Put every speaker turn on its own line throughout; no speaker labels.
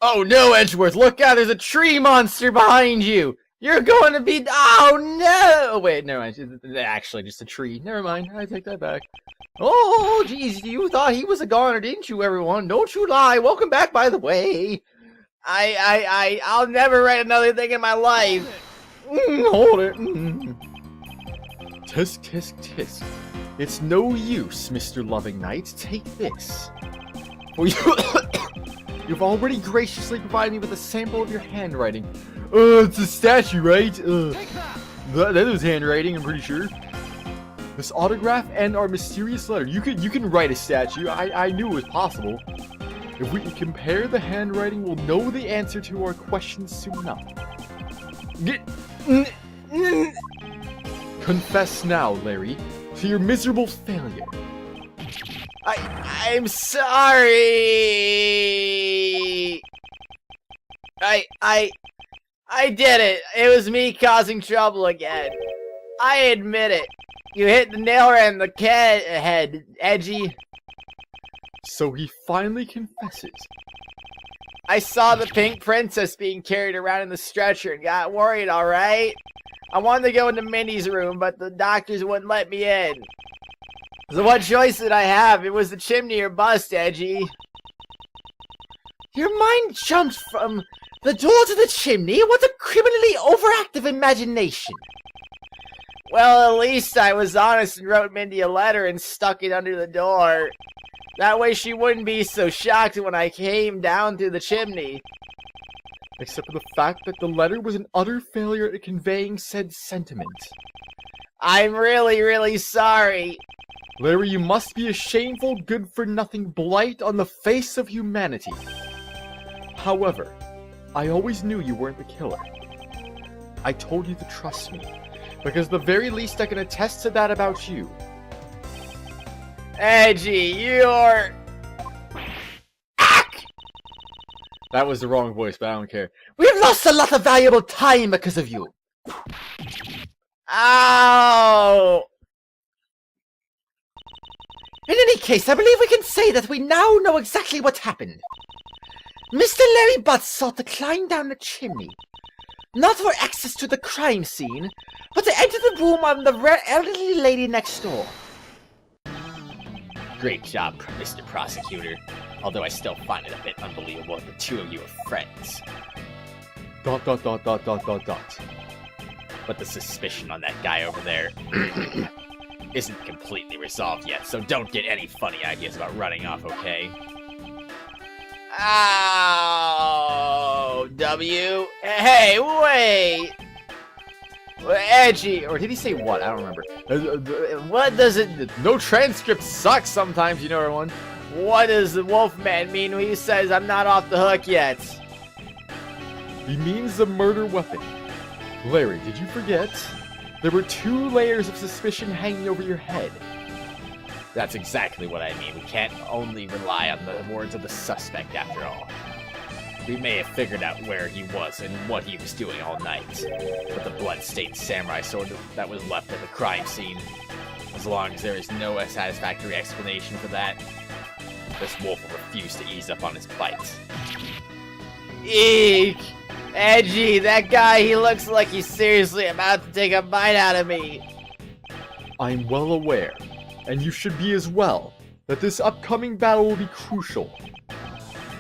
Oh no, Edgeworth, look out, there's a tree monster behind you! You're going to be... Oh no! Wait, never mind, it's actually just a tree. Never mind, I take that back. Oh, geez, you thought he was a goner, didn't you, everyone? Don't you lie. Welcome back, by the way. I'll never write another thing in my life. Hold it. Tisk, tisk, tisk. It's no use, Mr. Loving Knight. Take this. For you... You've already graciously provided me with a sample of your handwriting. It's a statue, right? That is handwriting, I'm pretty sure. This autograph and our mysterious letter. You can write a statue. I knew it was possible. If we can compare the handwriting, we'll know the answer to our questions soon enough. Confess now, Larry, to your miserable failure. I'm sorry. I did it. It was me causing trouble again. I admit it. You hit the nail right in the head, Edgy. So he finally confesses. I saw the pink princess being carried around in the stretcher and got worried, alright? I wanted to go into Minnie's room, but the doctors wouldn't let me in. So what choice did I have? It was the chimney or bust, Edgy. Your mind jumped from the door to the chimney? What a criminally overactive imagination. Well, at least I was honest and wrote Mindy a letter and stuck it under the door. That way she wouldn't be so shocked when I came down through the chimney. Except for the fact that the letter was an utter failure at conveying said sentiment. I'm really, really sorry. Larry, you must be a shameful, good-for-nothing blight on the face of humanity. However, I always knew you weren't the killer. I told you to trust me, because the very least I can attest to that about you. Edgy, you're... Ack! That was the wrong voice, but I don't care. We've lost a lot of valuable time because of you. Ow! In any case, I believe we can say that we now know exactly what happened. Mr. Larry Butts sought to climb down the chimney. Not for access to the crime scene, but to enter the room of the elderly lady next door. Great job, Mr. Prosecutor. Although I still find it a bit unbelievable that the two of you are friends. ... But the suspicion on that guy over there isn't completely resolved yet, so don't get any funny ideas about running off, okay? Ow! W? Hey, wait! Edgy, or did he say what? I don't remember. What does it... No transcript sucks sometimes, you know, everyone. What does the Wolfman mean when he says I'm not off the hook yet? He means the murder weapon. Larry, did you forget? There were 2 layers of suspicion hanging over your head. That's exactly what I mean. We can't only rely on the words of the suspect after all. We may have figured out where he was and what he was doing all night, but the blood-stained samurai sword that was left at the crime scene, as long as there is no satisfactory explanation for that, this wolf will refuse to ease up on his bite. Eek! Edgy, that guy, he looks like he's seriously about to take a bite out of me. I'm well aware, and you should be as well, that this upcoming battle will be crucial.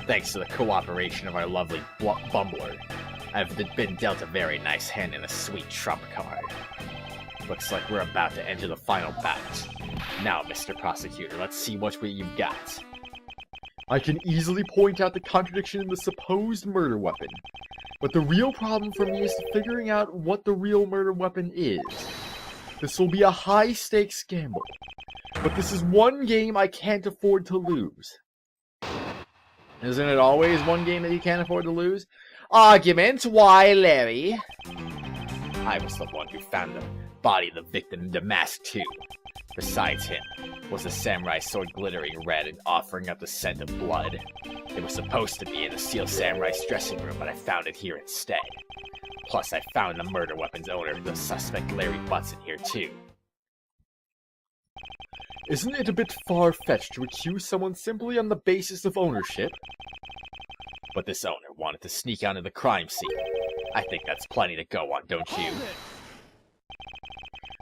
Thanks to the cooperation of our lovely Bumbler, I've been dealt a very nice hand and a sweet trump card. Looks like we're about to enter the final bout. Now, Mr. Prosecutor, let's see what you've got. I can easily point out the contradiction in the supposed murder weapon, but the real problem for me is figuring out what the real murder weapon is. This will be a high-stakes gamble, but this is one game I can't afford to lose. Isn't it always one game that you can't afford to lose? Argument, why, Larry? I was the one who found the body of the victim in the mask, too. Besides him, was the samurai sword glittering red and offering up the scent of blood. It was supposed to be in the Steel Samurai's dressing room, but I found it here instead. Plus, I found the murder weapon's owner, the suspect Larry Butts, in here, too. Isn't it a bit far-fetched to accuse someone simply on the basis of ownership? But this owner wanted to sneak onto the crime scene. I think that's plenty to go on, don't you?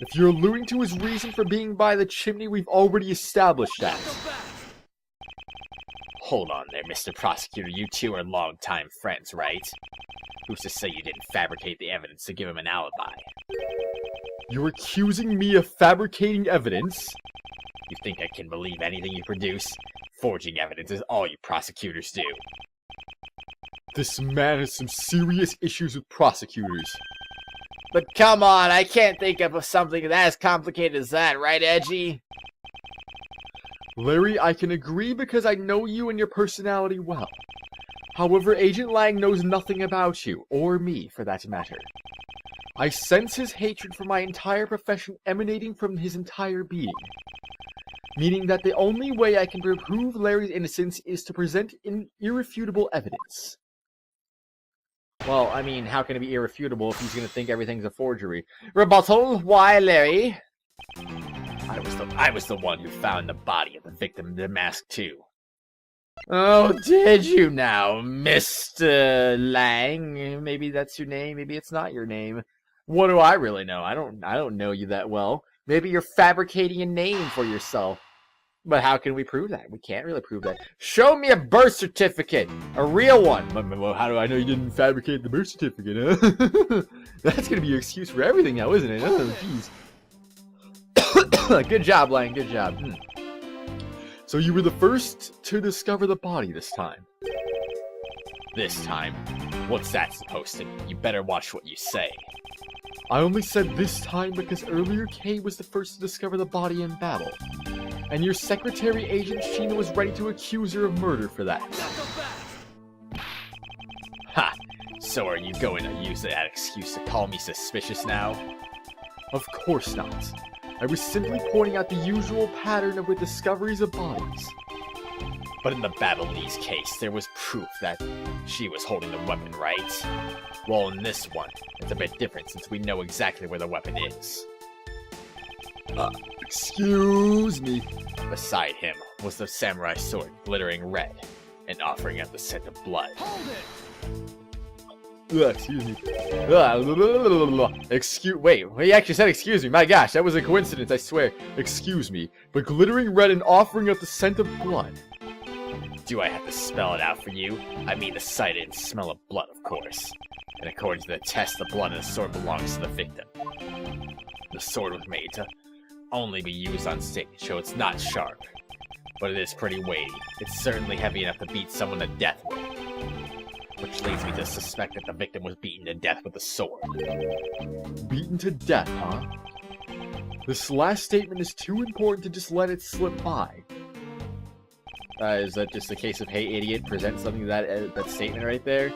If you're alluding to his reason for being by the chimney, we've already established that. Hold on there, Mr. Prosecutor. You two are longtime friends, right? Who's to say you didn't fabricate the evidence to give him an alibi? You're accusing me of fabricating evidence? You think I can believe anything you produce? Forging evidence is all you prosecutors do. This man has some serious issues with prosecutors. But come on, I can't think of something as complicated as that, right, Edgy? Larry, I can agree because I know you and your personality well. However, Agent Lang knows nothing about you, or me, for that matter. I sense his hatred for my entire profession emanating from his entire being. Meaning that the only way I can prove Larry's innocence is to present irrefutable evidence. Well, I mean, how can it be irrefutable if he's going to think everything's a forgery? Rebuttal? Why, Larry? I was the one who found the body of the victim in the mask, too. Oh, did you now, Mr. Lang? Maybe that's your name, maybe it's not your name. What do I really know? I don't know you that well. Maybe you're fabricating a name for yourself. But how can we prove that? We can't really prove that. Show me a birth certificate! A real one! Well, how do I know you didn't fabricate the birth certificate, huh? That's gonna be your excuse for everything now, isn't it? Oh, jeez. Good job, Lang, good job. So you were the first to discover the body this time. This time? What's that supposed to mean? You better watch what you say. I only said this time because earlier Kay was the first to discover the body in battle. And your secretary, Agent Sheena, was ready to accuse her of murder for that. Ha! So are you going to use that excuse to call me suspicious now? Of course not. I was simply pointing out the usual pattern of the discoveries of bodies. But in the Battle-Lee's case, there was proof that she was holding the weapon, right? Well, in this one, it's a bit different since we know exactly where the weapon is. Excuse me. Beside him was the samurai sword, glittering red, and offering up the scent of blood. Hold it! Excuse me. Wait, he actually said excuse me. My gosh, that was a coincidence, I swear. Excuse me. But glittering red and offering up the scent of blood. Do I have to spell it out for you? I mean the sight and smell of blood, of course. And according to the test, the blood in the sword belongs to the victim. The sword was made to only be used on stage, so it's not sharp. But it is pretty weighty. It's certainly heavy enough to beat someone to death with. Which leads me to suspect that the victim was beaten to death with the sword. Beaten to death, huh? This last statement is too important to just let it slip by. Is that just a case of, hey, idiot, present something to that statement right there?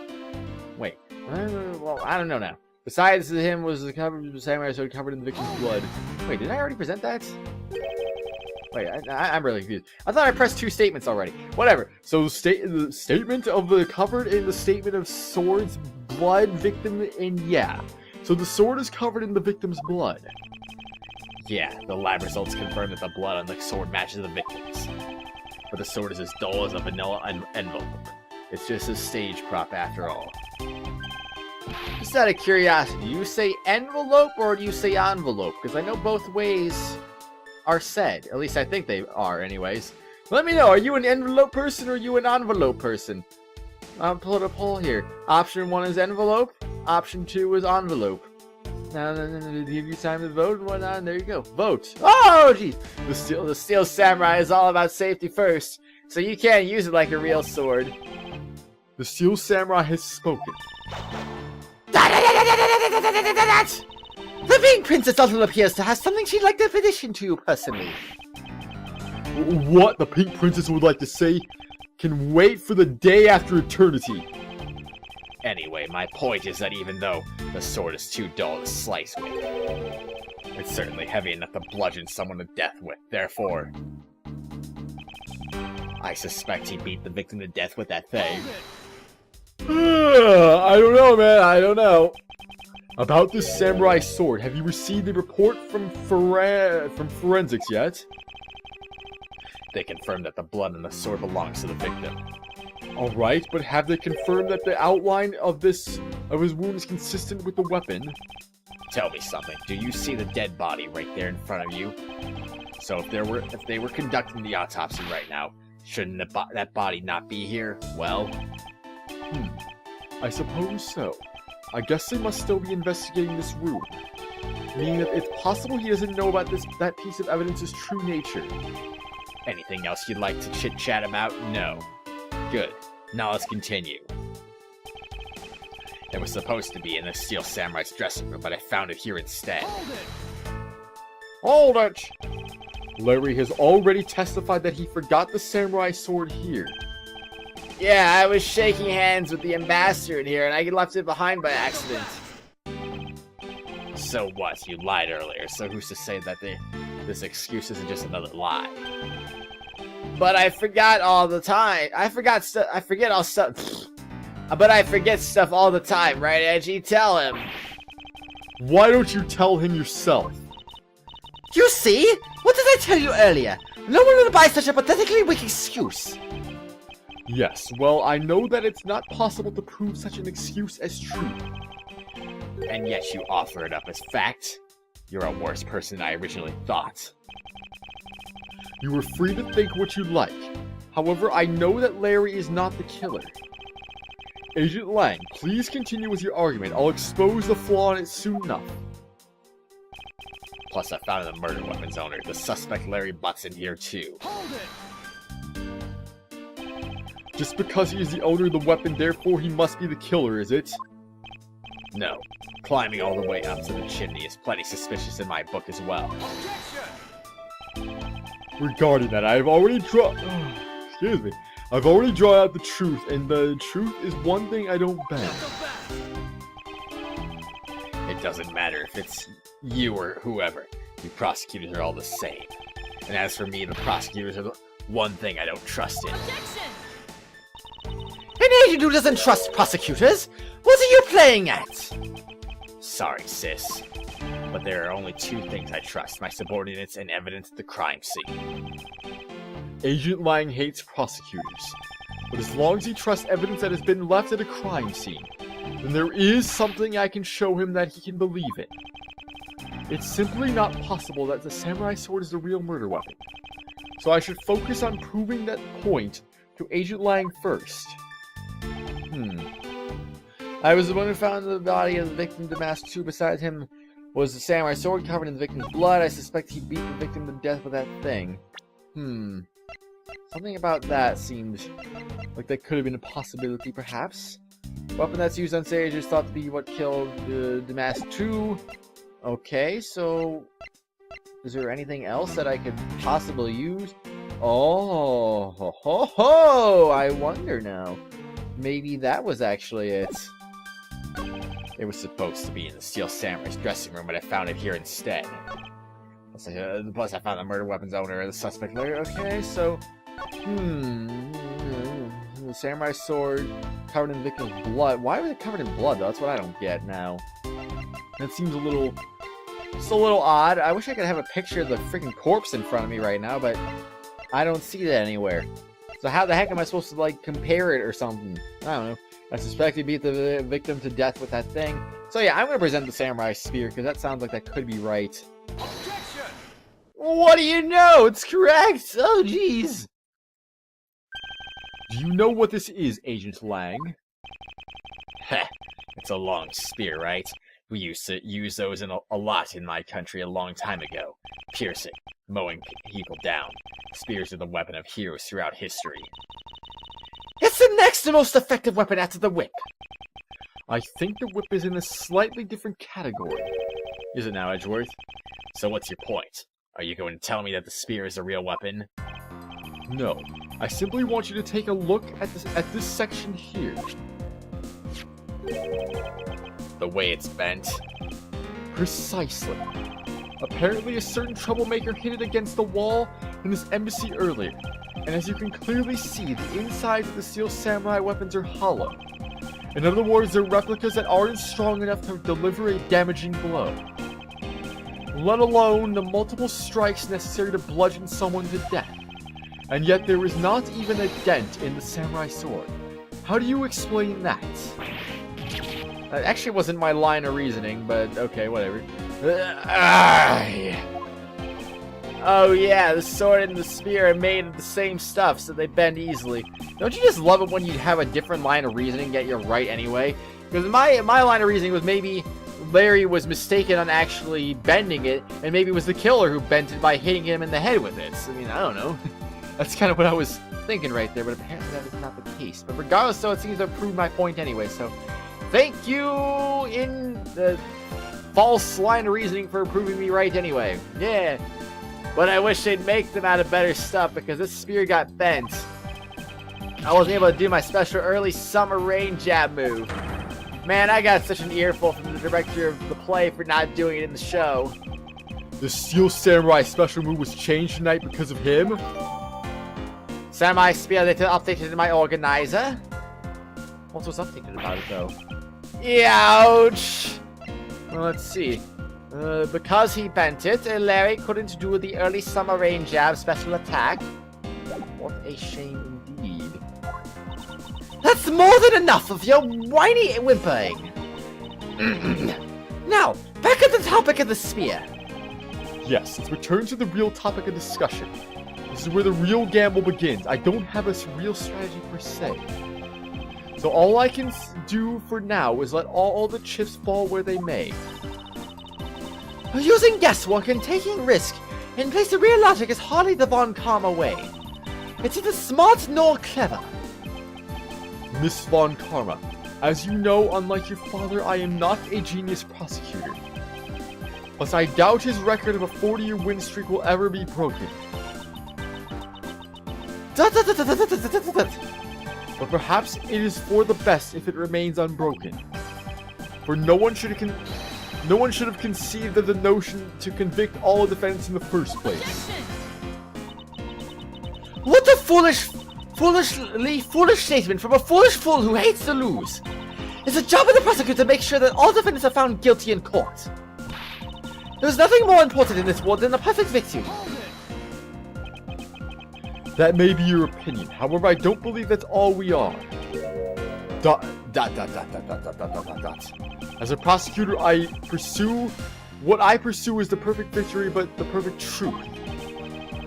Wait. Well, I don't know now. Besides him was the samurai sword covered in the victim's blood. Wait, did I already present that? Wait, I'm really confused. I thought I pressed two statements already. Whatever. So the statement of the covered in the statement of sword's blood, victim, and yeah. So the sword is covered in the victim's blood. Yeah, the lab results confirm that the blood on the sword matches the victim's. But the sword is as dull as a vanilla envelope. It's just a stage prop after all. Just out of curiosity, do you say envelope or do you say envelope? Because I know both ways are said. At least I think they are anyways. Let me know, are you an envelope person or are you an envelope person? I'll pull a poll here. Option 1 is envelope. Option 2 is envelope. Now, give you time to vote and whatnot, and there you go. Vote. Oh, jeez. The steel samurai is all about safety first, so you can't use it like a real sword. The steel samurai has spoken. The Pink Princess also appears to have something she'd like to petition to you personally. What the Pink Princess would like to say can wait for the day after eternity. Anyway, my point is that even though the sword is too dull to slice with, it's certainly heavy enough to bludgeon someone to death with. Therefore, I suspect he beat the victim to death with that thing. I don't know, man. I don't know. About this samurai sword, have you received a report from forensics yet? They confirmed that the blood on the sword belongs to the victim. Alright, but have they confirmed that the outline of his wound is consistent with the weapon? Tell me something. Do you see the dead body right there in front of you? So if they were conducting the autopsy right now, shouldn't that body not be here? Well, I suppose so. I guess they must still be investigating this room. Meaning that it's possible he doesn't know about that piece of evidence's true nature. Anything else you'd like to chit-chat about? No. Good. Now let's continue. It was supposed to be in the Steel Samurai's dressing room, but I found it here instead. Hold it! Larry has already testified that he forgot the samurai sword here. Yeah, I was shaking hands with the ambassador in here, and I left it behind by accident. So what? You lied earlier, so who's to say that this excuse isn't just another lie? But I forgot all the time. I forget all stuff. But I forget stuff all the time, right, Edgy? Tell him. Why don't you tell him yourself?
You see? What did I tell you earlier? No one will buy such a pathetically weak excuse.
Yes, well, I know that it's not possible to prove such an excuse as true. And yet you offer it up as fact? You're a worse person than I originally thought. You are free to think what you like. However, I know that Larry is not the killer. Agent Lang, please continue with your argument. I'll expose the flaw in it soon enough. Plus, I found the murder weapon's owner. The suspect Larry Butt's in here too.
Hold it!
Just because he is the owner of the weapon, therefore he must be the killer, is it? No. Climbing all the way up to the chimney is plenty suspicious in my book as well.
Objection!
Regarding that, I've already drawn out the truth, and the truth is one thing I don't bend. It doesn't matter if it's you or whoever. You prosecutors are all the same. And as for me, the prosecutors are the one thing I don't trust in.
An agent who doesn't trust prosecutors? What are you playing at?
Sorry, sis. But there are only two things I trust, my subordinates and evidence at the crime scene. Agent Lang hates prosecutors. But as long as he trusts evidence that has been left at a crime scene, then there is something I can show him that he can believe in. It's simply not possible that the samurai sword is the real murder weapon. So I should focus on proving that point to Agent Lang first. I was the one who found the body of the victim to mask 2. Beside him was the samurai sword covered in the victim's blood. I suspect he beat the victim to death with that thing. Something about that seemed like that could have been a possibility, perhaps. Weapon that's used on stage is thought to be what killed the mask 2. Okay, so is there anything else that I could possibly use? Oh, ho, ho, ho! I wonder now. Maybe that was actually it. It was supposed to be in the Steel Samurai's dressing room, but I found it here instead. Plus, I found the murder weapon's owner, the suspect later. Okay, so, the samurai sword covered in the victim's blood. Why was it covered in blood, though? That's what I don't get now. That seems just a little odd. I wish I could have a picture of the freaking corpse in front of me right now, but I don't see that anywhere. So how the heck am I supposed to, like, compare it or something? I don't know. I suspect he beat the victim to death with that thing. So yeah, I'm going to present the samurai spear, because that sounds like that could be right.
Objection!
What do you know? It's correct! Oh, jeez! Do you know what this is, Agent Lang? Heh, it's a long spear, right? We used to use those a lot in my country a long time ago. Piercing, mowing people down. Spears are the weapon of heroes throughout history.
It's the next most effective weapon after the whip.
I think the whip is in a slightly different category. Is it now, Edgeworth? So what's your point? Are you going to tell me that the spear is a real weapon? No. I simply want you to take a look at this section here. The way it's bent? Precisely. Apparently a certain troublemaker hit it against the wall in this embassy earlier. And as you can clearly see, the insides of the Steel Samurai weapons are hollow. In other words, they're replicas that aren't strong enough to deliver a damaging blow. Let alone the multiple strikes necessary to bludgeon someone to death. And yet there is not even a dent in the samurai sword. How do you explain that? That actually wasn't my line of reasoning, but okay, whatever. Oh yeah, the sword and the spear are made of the same stuff, so they bend easily. Don't you just love it when you have a different line of reasoning, yet you're right anyway? Because my line of reasoning was maybe Larry was mistaken on actually bending it, and maybe it was the killer who bent it by hitting him in the head with it. So, I mean, I don't know. That's kind of what I was thinking right there, but apparently that is not the case. But regardless, though, it seems to have proved my point anyway, so thank you in the false line of reasoning for proving me right anyway. Yeah. But I wish they'd make them out of better stuff, because this spear got bent. I wasn't able to do my special early summer rain jab move. Man, I got such an earful from the director of the play for not doing it in the show.
The Steel Samurai special move was changed tonight because of him?
Samurai spear later updated in my organizer. What was updated about it, though? Ouch! Well, let's see. Because he bent it, Larry couldn't do the early summer rain jab special attack. What a shame indeed.
That's more than enough of your whiny whimpering. Now, back at the topic of the spear.
Yes, let's return to the real topic of discussion. This is where the real gamble begins. I don't have a real strategy per se. So all I can do for now is let all the chips fall where they may.
Using guesswork and taking risk in place of real logic is hardly the Von Karma way. It's neither smart nor clever.
Miss Von Karma, as you know, unlike your father, I am not a genius prosecutor. Plus, I doubt his record of a 40-year win streak will ever be broken. But perhaps it is for the best if it remains unbroken. For no one should have conceived of the notion to convict all the defendants in the first place.
What a foolish statement from a foolish fool who hates to lose. It's the job of the prosecutor to make sure that all defendants are found guilty in court. There's nothing more important in this world than a perfect victory.
That may be your opinion. However, I don't believe that's all we are. As a prosecutor, what I pursue is the perfect victory, but the perfect truth.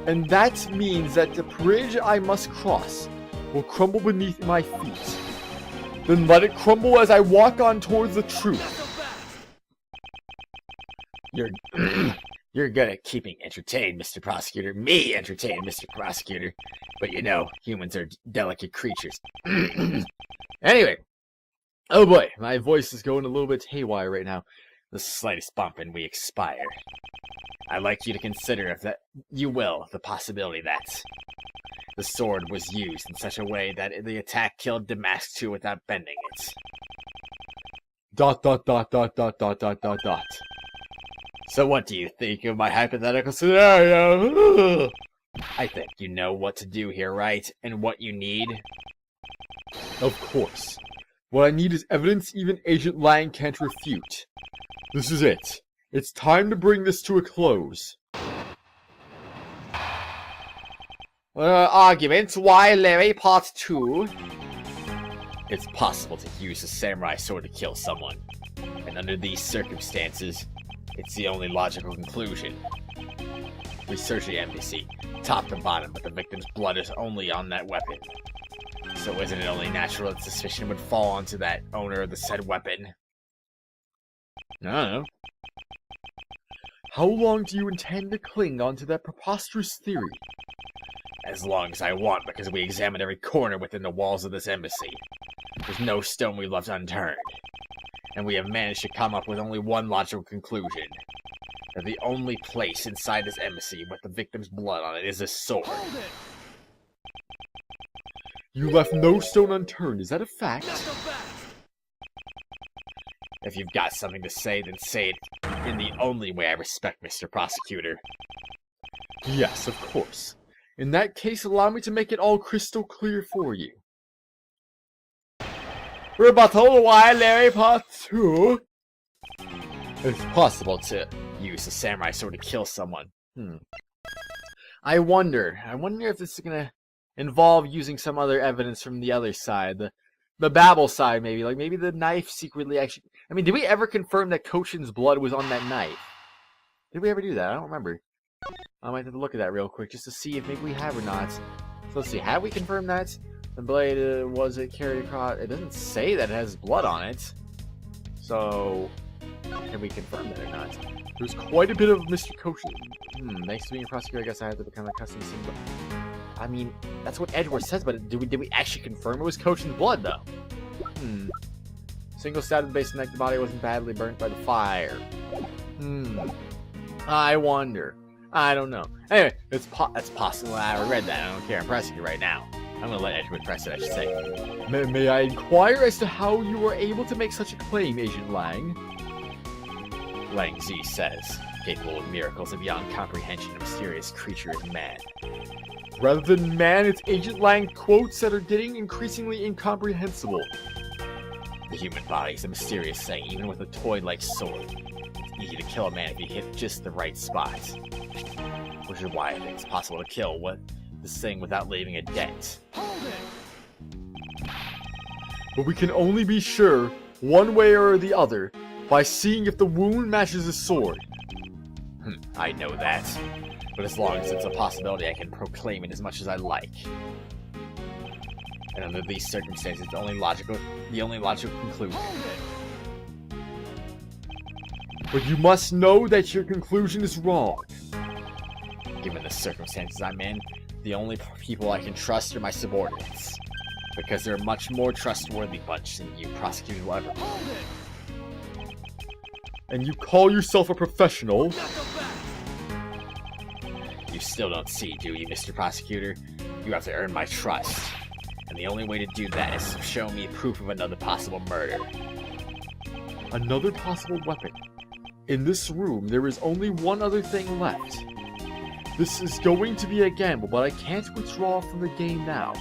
And that means that the bridge I must cross will crumble beneath my feet. Then let it crumble as I walk on towards the truth.
You're good at keeping entertained, Mr. Prosecutor. Me entertained, Mr. Prosecutor. But you know, humans are delicate creatures. Anyway. Oh boy, my voice is going a little bit haywire right now. The slightest bump and we expire. I'd like you to consider, if that you will, the possibility that the sword was used in such a way that the attack killed Damask 2 without bending it. ... So what do you think of my hypothetical scenario? I think you know what to do here, right? And what you need?
Of course. What I need is evidence even Agent Lang can't refute. This is it. It's time to bring this to a close.
Arguments. Why Larry Part 2? It's possible to use a samurai sword to kill someone. And under these circumstances, it's the only logical conclusion. We search the embassy, top to bottom, but the victim's blood is only on that weapon. So isn't it only natural that suspicion would fall onto that owner of the said weapon? I don't know.
How long do you intend to cling onto that preposterous theory?
As long as I want, because we examined every corner within the walls of this embassy. There's no stone we left unturned. And we have managed to come up with only one logical conclusion. That the only place inside this embassy with the victim's blood on it is a sword.
You left no stone unturned, is that a fact?
If you've got something to say, then say it in the only way I respect, Mr. Prosecutor.
Yes, of course. In that case, allow me to make it all crystal clear for you.
Rebuttal, why Larry Part 2? It's possible to use a samurai sword to kill someone. I wonder if this is gonna involve using some other evidence from the other side. the Babel side, maybe. Like, maybe the knife secretly actually... I mean, did we ever confirm that Koshin's blood was on that knife? Did we ever do that? I don't remember. I might have to look at that real quick just to see if maybe we have or not. So let's see. Have we confirmed that? The blade, was it carried across? It doesn't say that it has blood on it. So, can we confirm that or not?
There's quite a bit of Mr. Koshin.
Thanks to being a prosecutor, I guess I have to become accustomed to seeing blood. I mean, that's what Edgeworth says, but did we actually confirm it was Koshin's blood, though? Single stab to the base of the neck, the body wasn't badly burnt by the fire. I wonder. I don't know. Anyway, that's possible. I already read that. I don't care. I'm pressing it right now. I'm gonna let Edgeworth press it, I should say.
May I inquire as to how you were able to make such a claim, Agent Lang?
Lang Z says, capable of miracles and beyond comprehension, a mysterious creature is man.
Rather than man, it's Agent Lang quotes that are getting increasingly incomprehensible.
The human body is a mysterious thing, even with a toy-like sword. It's easy to kill a man if you hit just the right spot. Which is why I think it's possible to kill this thing without leaving a dent.
But we can only be sure, one way or the other, by seeing if the wound matches the sword.
I know that. But as long as it's a possibility, I can proclaim it as much as I like. And under these circumstances, the only logical conclusion.
But you must know that your conclusion is wrong.
Given the circumstances I'm in, the only people I can trust are my subordinates. Because they're a much more trustworthy bunch than you prosecutors will ever be.
And you call yourself a professional?
You still don't see, do you, Mr. Prosecutor? You have to earn my trust. And the only way to do that is to show me proof of another possible murder.
Another possible weapon? In this room, there is only one other thing left. This is going to be a gamble, but I can't withdraw from the game now.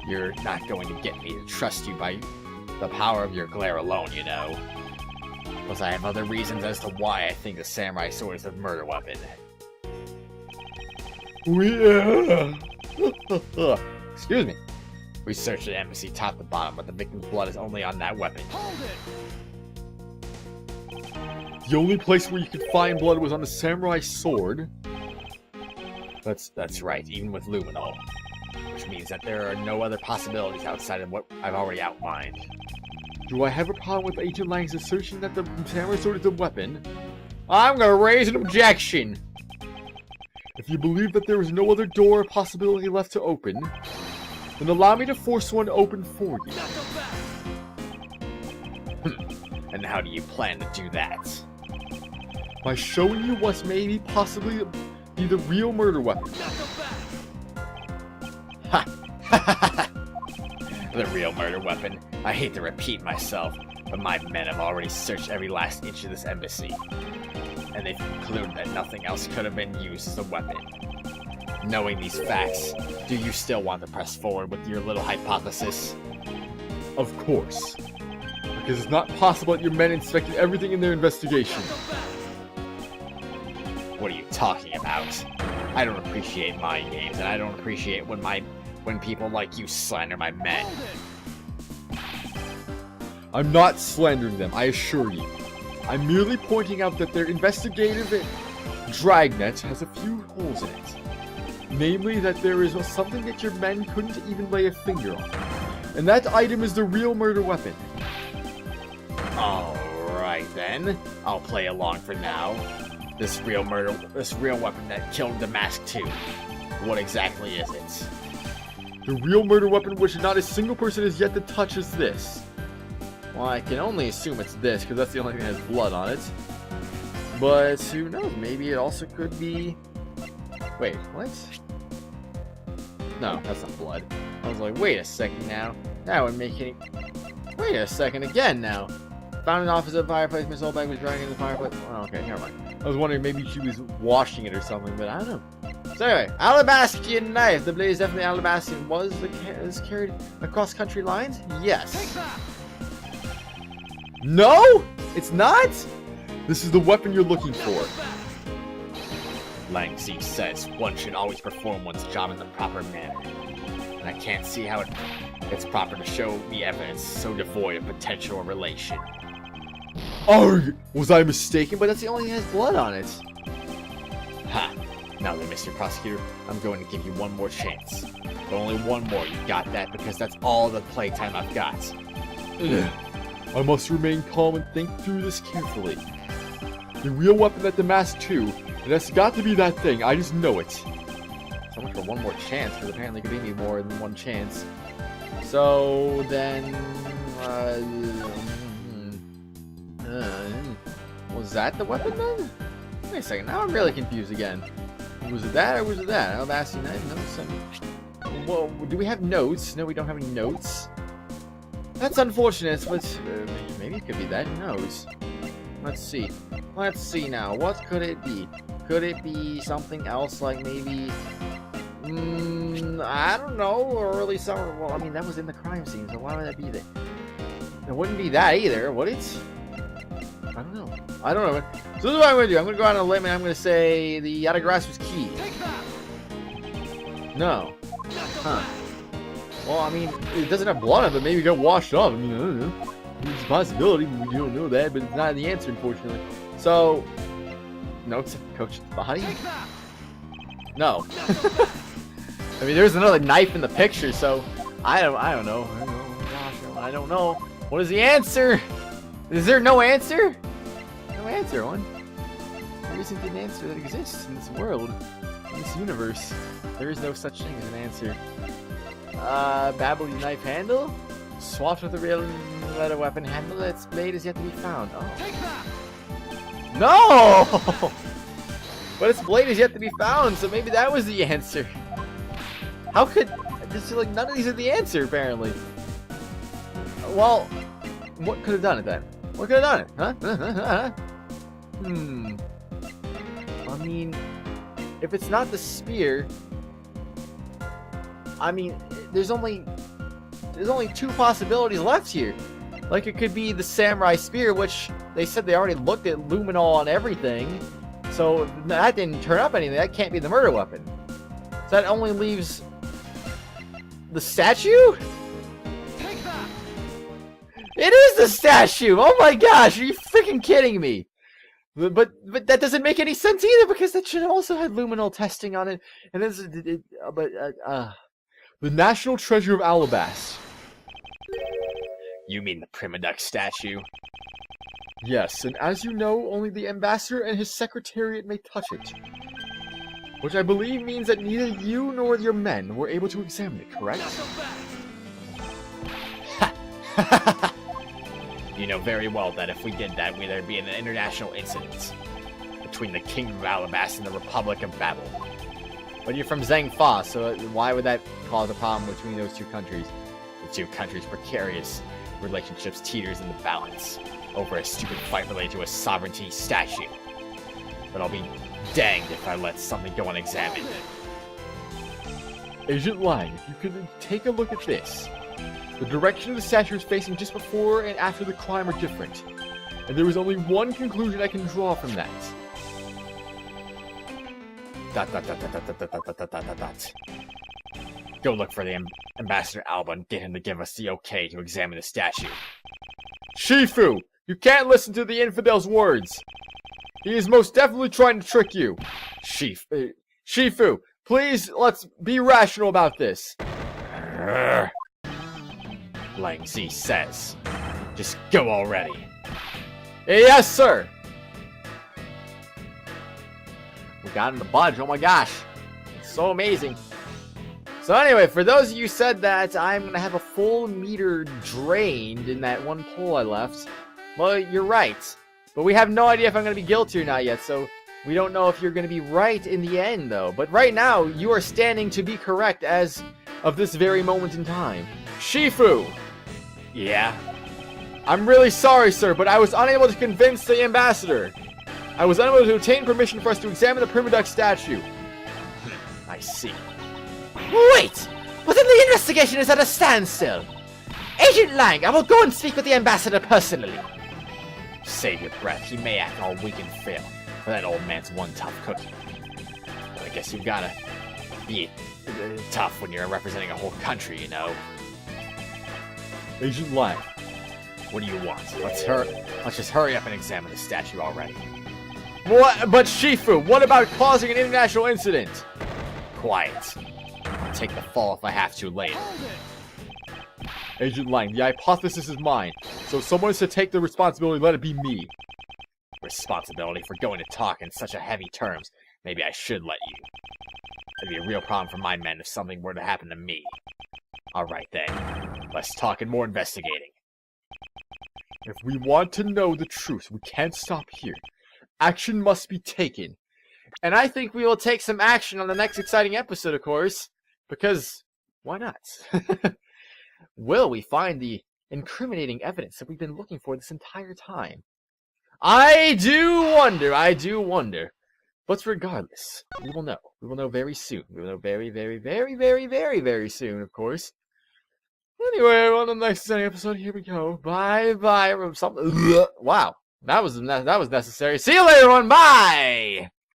You're not going to get me to trust you by the power of your glare alone, you know. Plus, I have other reasons as to why I think the samurai sword is a murder weapon. Excuse me. We searched the embassy top to bottom, but the victim's blood is only on that weapon.
The only place where you could find blood was on the samurai sword.
That's right, even with luminol. Which means that there are no other possibilities outside of what I've already outlined.
Do I have a problem with Agent Lang's assertion that the samurai sword is a weapon?
I'm gonna raise an objection!
If you believe that there is no other door or possibility left to open, then allow me to force one open for you.
And how do you plan to do that?
By showing you what's maybe possibly be the real murder weapon.
Ha! The real murder weapon. I hate to repeat myself, but my men have already searched every last inch of this embassy. And they've concluded that nothing else could have been used as a weapon. Knowing these facts, do you still want to press forward with your little hypothesis?
Of course. Because it's not possible that your men inspected everything in their investigation.
What are you talking about? I don't appreciate mind games, and I don't appreciate when people like you slander my men.
I'm not slandering them, I assure you. I'm merely pointing out that their investigative dragnet has a few holes in it. Namely, that there is something that your men couldn't even lay a finger on. And that item is the real murder weapon.
Alright then. I'll play along for now. This real weapon that killed Damask 2. What exactly is it?
The real murder weapon which not a single person has yet to touch is this.
Well, I can only assume it's this, because that's the only thing that has blood on it. But who knows? Maybe it also could be... Wait, what? No, that's not blood. I was like, wait a second now. Now we're making... Wait a second again now. Found an office at the fireplace. Miss Oldbag was dragging in the fireplace. Oh, okay, never mind. I was wondering maybe she was washing it or something, but I don't know. So anyway, Alabastrian knife. The blade is definitely Alabastrian. Was carried across country lines? Yes. No? It's not?
This is the weapon you're looking for.
Lang Z says one should always perform one's job in the proper manner. And I can't see how It's proper to show me evidence so devoid of potential relation.
Arg! Was I mistaken? But that's the only thing that has blood on it.
Ha! Now then, Mr. Prosecutor, I'm going to give you one more chance. But only one more, you got that? Because that's all the playtime I've got.
Ugh. I must remain calm and think through this carefully. The real weapon that the mask too, and that's got to be that thing, I just know it.
So much for one more chance, because apparently it could be more than one chance. So then, was that the weapon then? Wait a second, now I'm really confused again. Was it that or was it that? I'm asking that. Well, do we have notes? No, we don't have any notes. That's unfortunate, but maybe it could be that. Who knows? Let's see. Let's see now. What could it be? Could it be something else, like maybe... I don't know, or early summer. Well, I mean, that was in the crime scene, so why would that be there? It wouldn't be that either, would it? I don't know. I don't know. So this is what I'm going to do. I'm going to go out on a limb and I'm going to say the Yatagarasu key. No. Huh. Well, I mean, it doesn't have blood on it, but maybe it got washed off. I mean, I don't know. It's a possibility. We don't know that, but it's not the answer, unfortunately. So, no, it's Coach's body? No. I mean, there's another knife in the picture, so I don't know. I don't know. What is the answer? Is there no answer? No answer, one. There isn't an answer that exists in this world, in this universe. There is no such thing as an answer. Babbly knife handle? Swapped with a real leather weapon handle. Its blade is yet to be found. Oh. No! But its blade is yet to be found, so maybe that was the answer. How could... Just like none of these are the answer, apparently. Well, what could have done it then? What could have done it? Huh? I mean, if it's not the spear... I mean, there's only two possibilities left here. Like, it could be the samurai spear, which they said they already looked at luminol and everything. So that didn't turn up anything. That can't be the murder weapon. So that only leaves the statue? It is the statue! Oh my gosh, are you freaking kidding me? But that doesn't make any sense either, because that should also have luminol testing on it. And this,
the National Treasure of Alabas.
You mean the Prima Duck statue?
Yes, and as you know, only the ambassador and his secretariat may touch it. Which I believe means that neither you nor your men were able to examine it, correct?
You know very well that if we did that, there'd be an international incident between the Kingdom of Alabas and the Republic of Babel. But you're from Zhangfa, so why would that cause a problem between those two countries? The two countries' precarious relationships teeters in the balance over a stupid fight related to a sovereignty statue. But I'll be danged if I let something go unexamined.
Agent Lang, if you could take a look at this. The direction of the statue is facing just before and after the crime are different. And there is only one conclusion I can draw from that. ...
Go look for the Ambassador Alba and get him to give us the okay to examine the statue.
Shifu! You can't listen to the infidel's words! He is most definitely trying to trick you! Shifu, please, let's be rational about this.
Lang Zi says. Just go already.
Yes, sir!
We got him to budge, oh my gosh. It's so amazing. So anyway, for those of you who said that I'm going to have a full meter drained in that one poll I left, well, you're right. But we have no idea if I'm going to be guilty or not yet, so we don't know if you're going to be right in the end, though. But right now, you are standing to be correct as of this very moment in time.
Shifu!
Yeah?
I'm really sorry, sir, but I was unable to convince the ambassador. I was unable to obtain permission for us to examine the Prima Duck statue.
I see.
Wait! But then the investigation is at a standstill. Agent Lang, I will go and speak with the ambassador personally.
Save your breath. He may act all weak and frail, but that old man's one tough cookie. But I guess you've gotta be tough when you're representing a whole country, you know?
Agent Lang.
What do you want? Let's just hurry up and examine the statue already.
What? But Shifu, what about causing an international incident?
Quiet. I'll take the fall if I have to later.
Agent Lang, the hypothesis is mine. So if someone is to take the responsibility, let it be me.
Responsibility for going to talk in such a heavy terms. Maybe I should let you. It'd be a real problem for my men if something were to happen to me. Alright then. Less talk and more investigating.
If we want to know the truth, we can't stop here. Action must be taken.
And I think we will take some action on the next exciting episode, of course. Because, why not? Will we find the incriminating evidence that we've been looking for this entire time? I do wonder. But regardless, we will know. We will know very soon. We will know very, very, very, very, very, very soon, of course.
Anyway, on the next episode, here we go.
Bye-bye. Wow. That was necessary. See you later on. Bye!